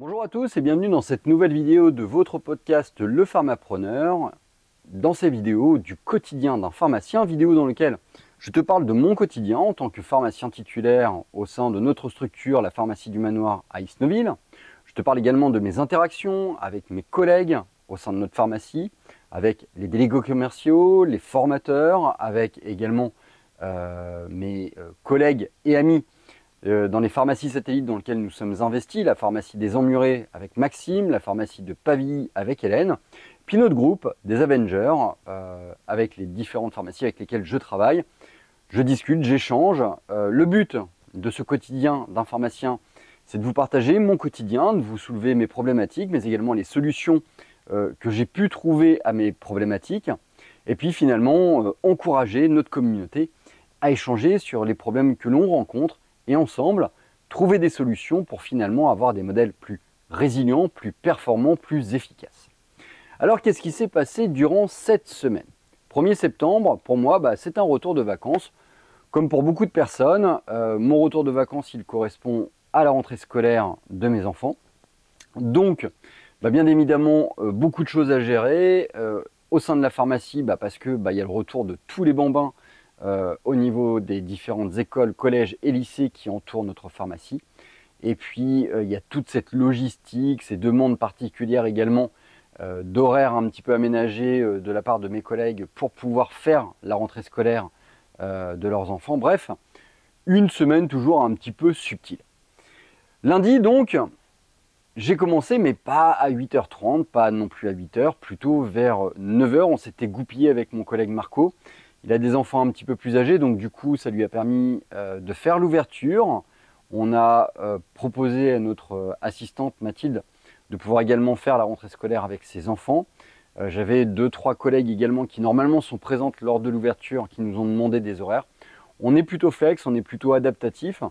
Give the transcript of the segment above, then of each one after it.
Bonjour à tous et bienvenue dans cette nouvelle vidéo de votre podcast Le Pharmapreneur. Dans ces vidéos du quotidien d'un pharmacien, vidéo dans laquelle je te parle de mon quotidien en tant que pharmacien titulaire au sein de notre structure, la pharmacie du Manoir à Isnoville. Je te parle également de mes interactions avec mes collègues au sein de notre pharmacie, avec les délégués commerciaux, les formateurs, avec également mes collègues et amis dans les pharmacies satellites dans lesquelles nous sommes investis, la pharmacie des Emmurés avec Maxime, la pharmacie de Pavilly avec Hélène, puis notre groupe des Avengers avec les différentes pharmacies avec lesquelles je travaille. Je discute, j'échange. Le but de ce quotidien d'un pharmacien, c'est de vous partager mon quotidien, de vous soulever mes problématiques, mais également les solutions que j'ai pu trouver à mes problématiques, et puis finalement encourager notre communauté à échanger sur les problèmes que l'on rencontre et ensemble trouver des solutions pour finalement avoir des modèles plus résilients, plus performants, plus efficaces. Alors qu'est-ce qui s'est passé durant cette semaine ? 1er septembre, pour moi, c'est un retour de vacances. Comme pour beaucoup de personnes, mon retour de vacances, il correspond à la rentrée scolaire de mes enfants. Donc, bien évidemment, beaucoup de choses à gérer au sein de la pharmacie, parce que y a le retour de tous les bambins au niveau des différentes écoles, collèges et lycées qui entourent notre pharmacie. Et puis, il y a toute cette logistique, ces demandes particulières également d'horaires un petit peu aménagés de la part de mes collègues pour pouvoir faire la rentrée scolaire de leurs enfants. Bref, une semaine toujours un petit peu subtile. Lundi, donc, j'ai commencé, mais pas à 8h30, pas non plus à 8h, plutôt vers 9h. On s'était goupillé avec mon collègue Marco. Il a des enfants un petit peu plus âgés, donc du coup, ça lui a permis de faire l'ouverture. On a proposé à notre assistante Mathilde de pouvoir également faire la rentrée scolaire avec ses enfants. J'avais 2-3 collègues également qui normalement sont présentes lors de l'ouverture, qui nous ont demandé des horaires. On est plutôt flex, on est plutôt adaptatif,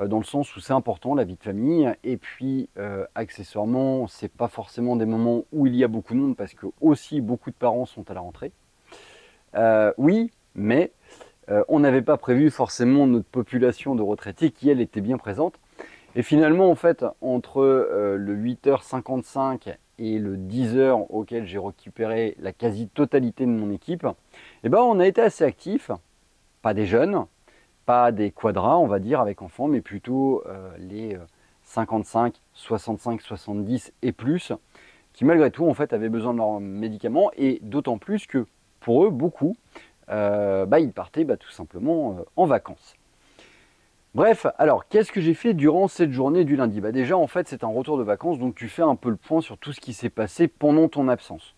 dans le sens où c'est important la vie de famille. Et puis, accessoirement, c'est pas forcément des moments où il y a beaucoup de monde, parce que aussi beaucoup de parents sont à la rentrée. Oui, mais on n'avait pas prévu forcément notre population de retraités qui, elle, était bien présente. Et finalement, en fait, entre le 8h55 et le 10h auquel j'ai récupéré la quasi-totalité de mon équipe, on a été assez actifs. Pas des jeunes, pas des quadras, on va dire, avec enfants, mais plutôt les 55, 65, 70 et plus, qui malgré tout, en fait, avaient besoin de leurs médicaments, et d'autant plus que pour eux, beaucoup, ils partaient tout simplement en vacances. Bref, alors, qu'est-ce que j'ai fait durant cette journée du lundi ? Déjà, en fait, c'est un retour de vacances, donc tu fais un peu le point sur tout ce qui s'est passé pendant ton absence.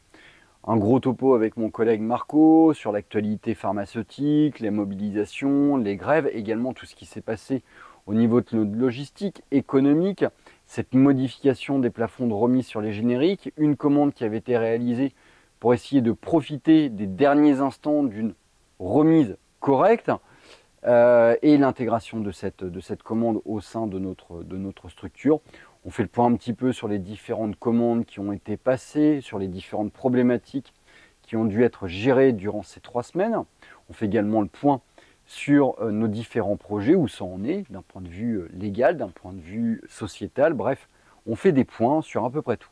Un gros topo avec mon collègue Marco sur l'actualité pharmaceutique, les mobilisations, les grèves, également tout ce qui s'est passé au niveau de notre logistique économique, cette modification des plafonds de remise sur les génériques, une commande qui avait été réalisée pour essayer de profiter des derniers instants d'une remise correcte et l'intégration de cette commande au sein de notre structure. On fait le point un petit peu sur les différentes commandes qui ont été passées, sur les différentes problématiques qui ont dû être gérées durant ces 3 semaines. On fait également le point sur nos différents projets, où ça en est, d'un point de vue légal, d'un point de vue sociétal. Bref, on fait des points sur à peu près tout.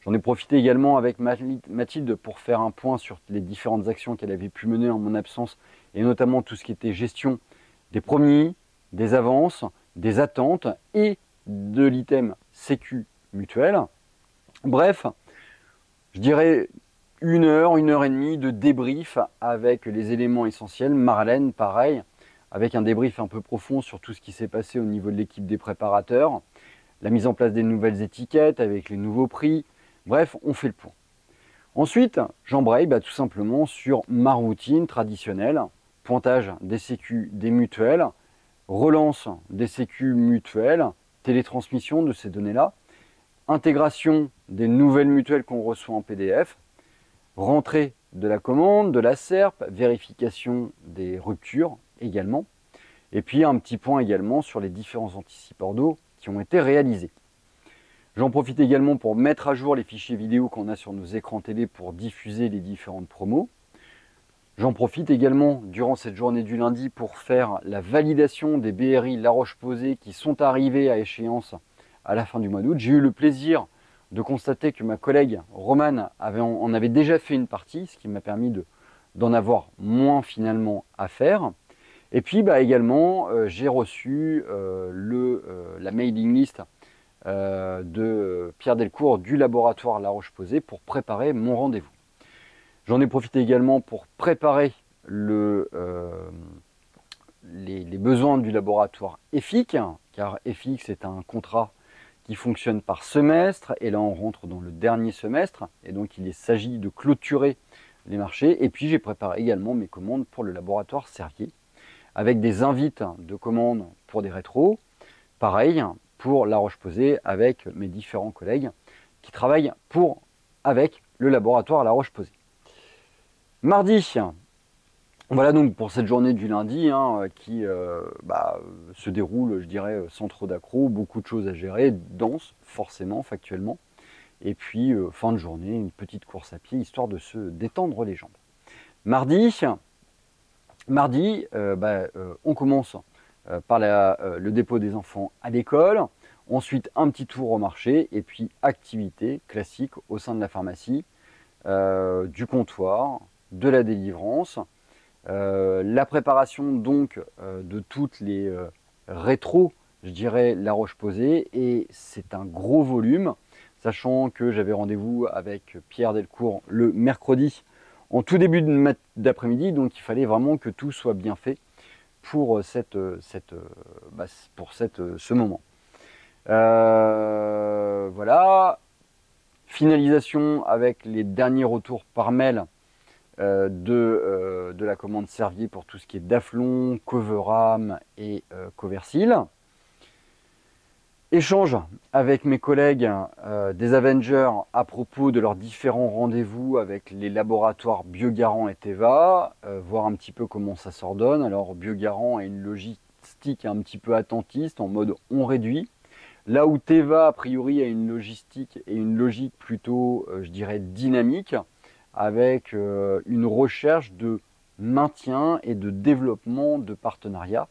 J'en ai profité également avec Mathilde pour faire un point sur les différentes actions qu'elle avait pu mener en mon absence, et notamment tout ce qui était gestion des promis, des avances, des attentes et de l'item Sécu mutuelle. Bref, je dirais 1 heure, 1h30 de débrief avec les éléments essentiels. Marlène, pareil, avec un débrief un peu profond sur tout ce qui s'est passé au niveau de l'équipe des préparateurs, la mise en place des nouvelles étiquettes avec les nouveaux prix. Bref, on fait le point. Ensuite, j'embraye tout simplement sur ma routine traditionnelle, pointage des sécu des mutuelles, relance des sécu mutuelles, télétransmission de ces données-là, intégration des nouvelles mutuelles qu'on reçoit en PDF, rentrée de la commande, de la SERP, vérification des ruptures également, et puis un petit point également sur les différents anticipeurs d'eau qui ont été réalisés. J'en profite également pour mettre à jour les fichiers vidéo qu'on a sur nos écrans télé pour diffuser les différentes promos. J'en profite également durant cette journée du lundi pour faire la validation des BRI La Roche-Posay qui sont arrivés à échéance à la fin du mois d'août. J'ai eu le plaisir de constater que ma collègue Romane en avait déjà fait une partie, ce qui m'a permis d'en avoir moins finalement à faire. Et puis également, j'ai reçu la mailing list de Pierre Delcourt du laboratoire La Roche-Posay pour préparer mon rendez-vous. J'en ai profité également pour préparer les besoins du laboratoire EFIC, car EFIC c'est un contrat qui fonctionne par semestre, et là on rentre dans le dernier semestre, et donc il s'agit de clôturer les marchés. Et puis j'ai préparé également mes commandes pour le laboratoire Servier, avec des invites de commandes pour des rétros, pareil pour La Roche-Posay avec mes différents collègues qui travaillent avec le laboratoire La Roche-Posay. Mardi, voilà donc pour cette journée du lundi qui se déroule, je dirais, sans trop d'accro, beaucoup de choses à gérer, dense forcément, factuellement. Et puis fin de journée, une petite course à pied, histoire de se détendre les jambes. Mardi, on commence par le dépôt des enfants à l'école, ensuite un petit tour au marché, et puis activité classique au sein de la pharmacie, du comptoir, de la délivrance, la préparation donc de toutes les rétros, je dirais, La Roche-Posay, et c'est un gros volume, sachant que j'avais rendez-vous avec Pierre Delcourt le mercredi en tout début d'après-midi, donc il fallait vraiment que tout soit bien fait pour ce moment. Voilà, finalisation avec les derniers retours par mail de la commande Servier pour tout ce qui est Daflon, Coveram et Coversil. Échange avec mes collègues des Avengers à propos de leurs différents rendez-vous avec les laboratoires Biogarant et Teva, voir un petit peu comment ça s'ordonne. Alors Biogarant a une logistique un petit peu attentiste, en mode on réduit. Là où Teva, a priori, a une logistique et une logique plutôt, je dirais, dynamique, avec une recherche de maintien et de développement de partenariats.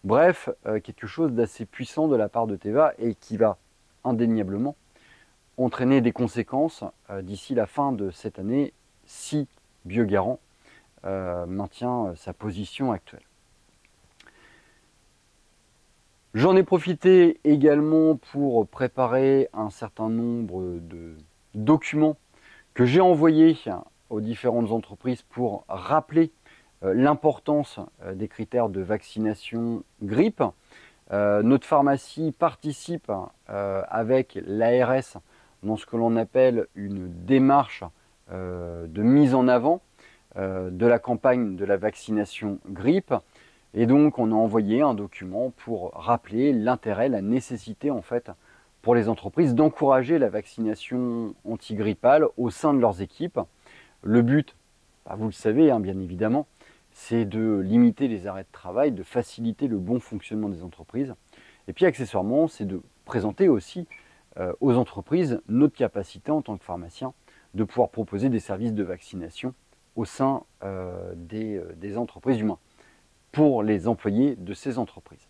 Bref, quelque chose d'assez puissant de la part de Teva et qui va indéniablement entraîner des conséquences d'ici la fin de cette année si Biogarant maintient sa position actuelle. J'en ai profité également pour préparer un certain nombre de documents que j'ai envoyés aux différentes entreprises pour rappeler l'importance des critères de vaccination grippe. Notre pharmacie participe avec l'ARS dans ce que l'on appelle une démarche de mise en avant de la campagne de la vaccination grippe. Et donc on a envoyé un document pour rappeler l'intérêt, la nécessité en fait pour les entreprises d'encourager la vaccination antigrippale au sein de leurs équipes. Le but, vous le savez bien évidemment, c'est de limiter les arrêts de travail, de faciliter le bon fonctionnement des entreprises. Et puis accessoirement, c'est de présenter aussi aux entreprises notre capacité en tant que pharmacien de pouvoir proposer des services de vaccination au sein des entreprises, du moins pour les employés de ces entreprises.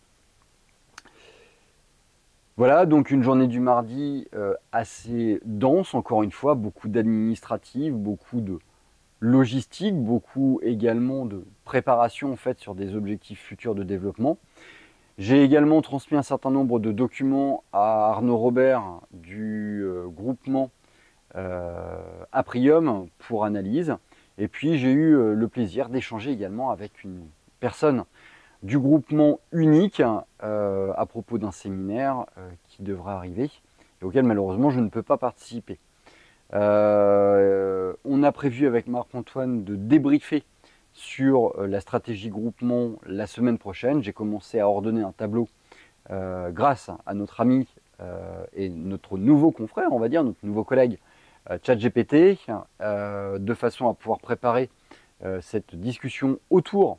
Voilà, donc une journée du mardi assez dense, encore une fois, beaucoup d'administratifs, beaucoup de logistique, beaucoup également de préparation en fait sur des objectifs futurs de développement. J'ai également transmis un certain nombre de documents à Arnaud Robert du groupement Aprium pour analyse. Et puis j'ai eu le plaisir d'échanger également avec une personne du groupement Unique à propos d'un séminaire qui devrait arriver et auquel malheureusement je ne peux pas participer. On a prévu avec Marc-Antoine de débriefer sur la stratégie groupement la semaine prochaine. J'ai commencé à ordonner un tableau grâce à notre ami et notre nouveau confrère, on va dire, notre nouveau collègue ChatGPT, de façon à pouvoir préparer cette discussion autour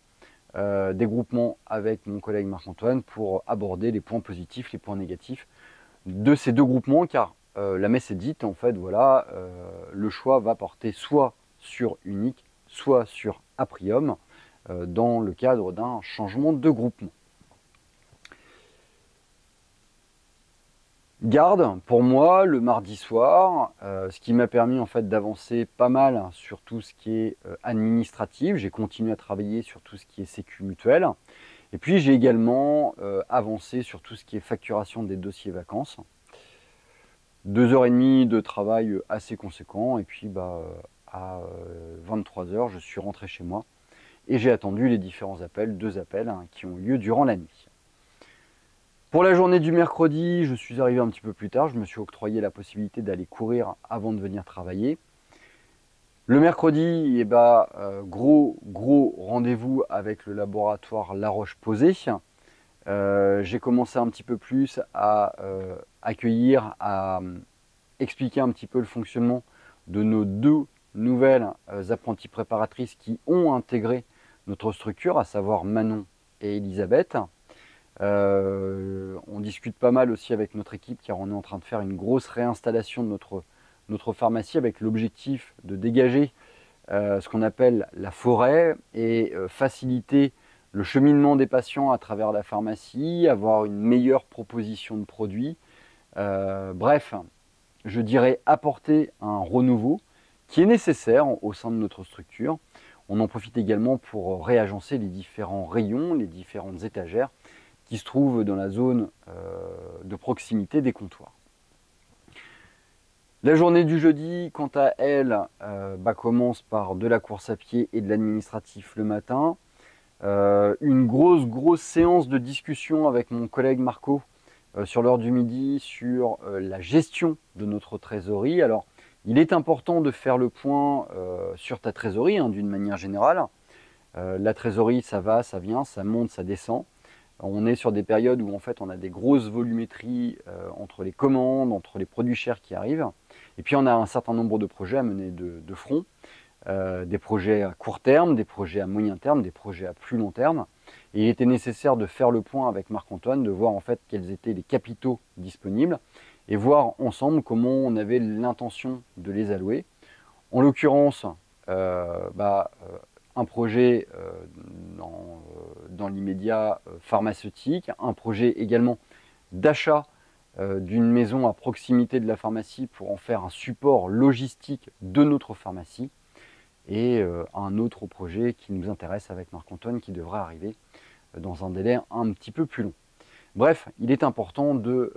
des groupements avec mon collègue Marc-Antoine pour aborder les points positifs, les points négatifs de ces deux groupements, car la messe est dite, en fait, voilà, le choix va porter soit sur Unique, soit sur Aprium, dans le cadre d'un changement de groupement. Garde pour moi le mardi soir, ce qui m'a permis en fait d'avancer pas mal sur tout ce qui est administratif. J'ai continué à travailler sur tout ce qui est sécu mutuelle. Et puis j'ai également avancé sur tout ce qui est facturation des dossiers vacances. 2 h 30 de travail assez conséquent. Et puis à 23 h, je suis rentré chez moi et j'ai attendu les différents appels, 2 appels qui ont eu lieu durant la nuit. Pour la journée du mercredi, je suis arrivé un petit peu plus tard. Je me suis octroyé la possibilité d'aller courir avant de venir travailler. Le mercredi, gros rendez-vous avec le laboratoire La Roche-Posay. J'ai commencé un petit peu plus à accueillir, à expliquer un petit peu le fonctionnement de nos 2 nouvelles apprenties préparatrices qui ont intégré notre structure, à savoir Manon et Elisabeth. On discute pas mal aussi avec notre équipe car on est en train de faire une grosse réinstallation de notre pharmacie avec l'objectif de dégager ce qu'on appelle la forêt et faciliter le cheminement des patients à travers la pharmacie, avoir une meilleure proposition de produits. Bref, je dirais apporter un renouveau qui est nécessaire au sein de notre structure. On en profite également pour réagencer les différents rayons, les différentes étagères qui se trouvent dans la zone de proximité des comptoirs. La journée du jeudi, quant à elle, commence par de la course à pied et de l'administratif le matin. Une grosse séance de discussion avec mon collègue Marco sur l'heure du midi sur la gestion de notre trésorerie. Alors, il est important de faire le point sur ta trésorerie d'une manière générale. La trésorerie, ça va, ça vient, ça monte, ça descend. On est sur des périodes où en fait on a des grosses volumétries entre les commandes, entre les produits chers qui arrivent. Et puis on a un certain nombre de projets à mener de front. Des projets à court terme, des projets à moyen terme, des projets à plus long terme. Et il était nécessaire de faire le point avec Marc-Antoine, de voir en fait quels étaient les capitaux disponibles et voir ensemble comment on avait l'intention de les allouer. En l'occurrence, un projet dans l'immédiat pharmaceutique, un projet également d'achat d'une maison à proximité de la pharmacie pour en faire un support logistique de notre pharmacie, et un autre projet qui nous intéresse avec Marc-Antoine qui devrait arriver dans un délai un petit peu plus long. Bref, il est important de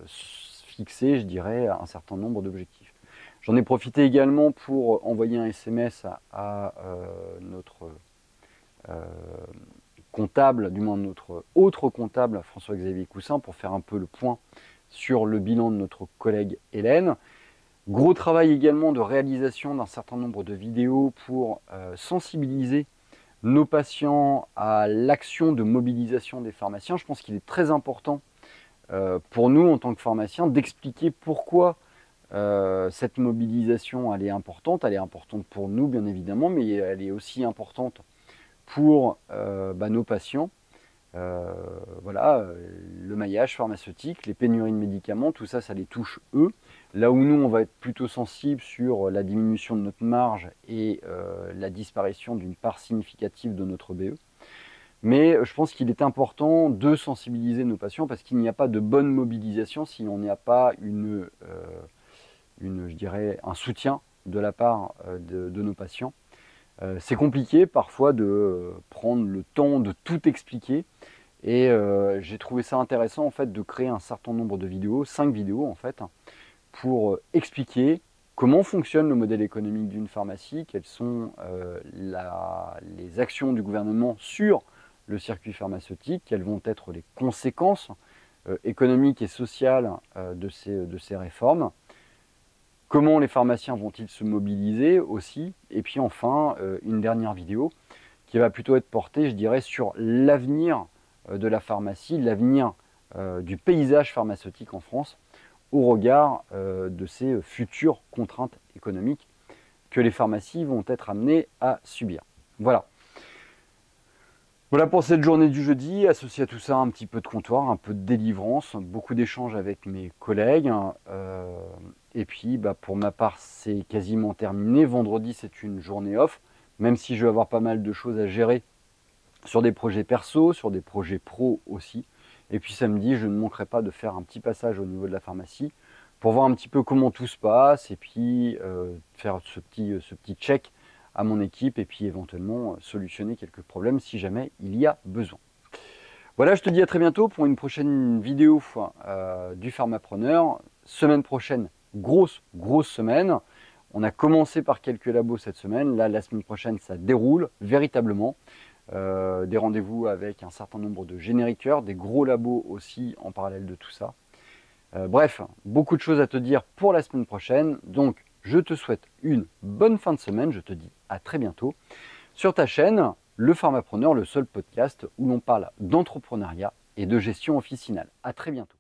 fixer, je dirais, un certain nombre d'objectifs. J'en ai profité également pour envoyer un SMS à notre comptable, du moins notre autre comptable, François-Xavier Coussin, pour faire un peu le point sur le bilan de notre collègue Hélène. Gros travail également de réalisation d'un certain nombre de vidéos pour sensibiliser nos patients à l'action de mobilisation des pharmaciens. Je pense qu'il est très important pour nous en tant que pharmaciens d'expliquer pourquoi cette mobilisation elle est importante pour nous bien évidemment, mais elle est aussi importante pour nos patients. Le maillage pharmaceutique, les pénuries de médicaments, tout ça, ça les touche eux. Là où nous, on va être plutôt sensible sur la diminution de notre marge et la disparition d'une part significative de notre BE. Mais je pense qu'il est important de sensibiliser nos patients parce qu'il n'y a pas de bonne mobilisation si on n'y a pas je dirais, un soutien de la part de nos patients. C'est compliqué parfois de prendre le temps de tout expliquer et j'ai trouvé ça intéressant en fait de créer un certain nombre de vidéos, 5 vidéos en fait, pour expliquer comment fonctionne le modèle économique d'une pharmacie, quelles sont les actions du gouvernement sur le circuit pharmaceutique, quelles vont être les conséquences économiques et sociales de ces réformes. Comment les pharmaciens vont-ils se mobiliser aussi? Et puis enfin, une dernière vidéo qui va plutôt être portée, je dirais, sur l'avenir de la pharmacie, l'avenir du paysage pharmaceutique en France, au regard de ces futures contraintes économiques que les pharmacies vont être amenées à subir. Voilà. Voilà pour cette journée du jeudi, associé à tout ça un petit peu de comptoir, un peu de délivrance, beaucoup d'échanges avec mes collègues. Et puis pour ma part, c'est quasiment terminé. Vendredi, c'est une journée off, même si je vais avoir pas mal de choses à gérer sur des projets perso, sur des projets pro aussi. Et puis samedi, je ne manquerai pas de faire un petit passage au niveau de la pharmacie pour voir un petit peu comment tout se passe et puis faire ce petit check à mon équipe et puis éventuellement solutionner quelques problèmes si jamais il y a besoin. Voilà, je te dis à très bientôt pour une prochaine vidéo du Pharmapreneur. Semaine prochaine, grosse semaine. On a commencé par quelques labos cette semaine. Là, la semaine prochaine, ça déroule véritablement. Des rendez-vous avec un certain nombre de génériqueurs, des gros labos aussi en parallèle de tout ça. Bref, beaucoup de choses à te dire pour la semaine prochaine. Donc, je te souhaite une bonne fin de semaine. Je te dis à très bientôt sur ta chaîne, Le Pharmapreneur, le seul podcast où l'on parle d'entrepreneuriat et de gestion officinale. À très bientôt.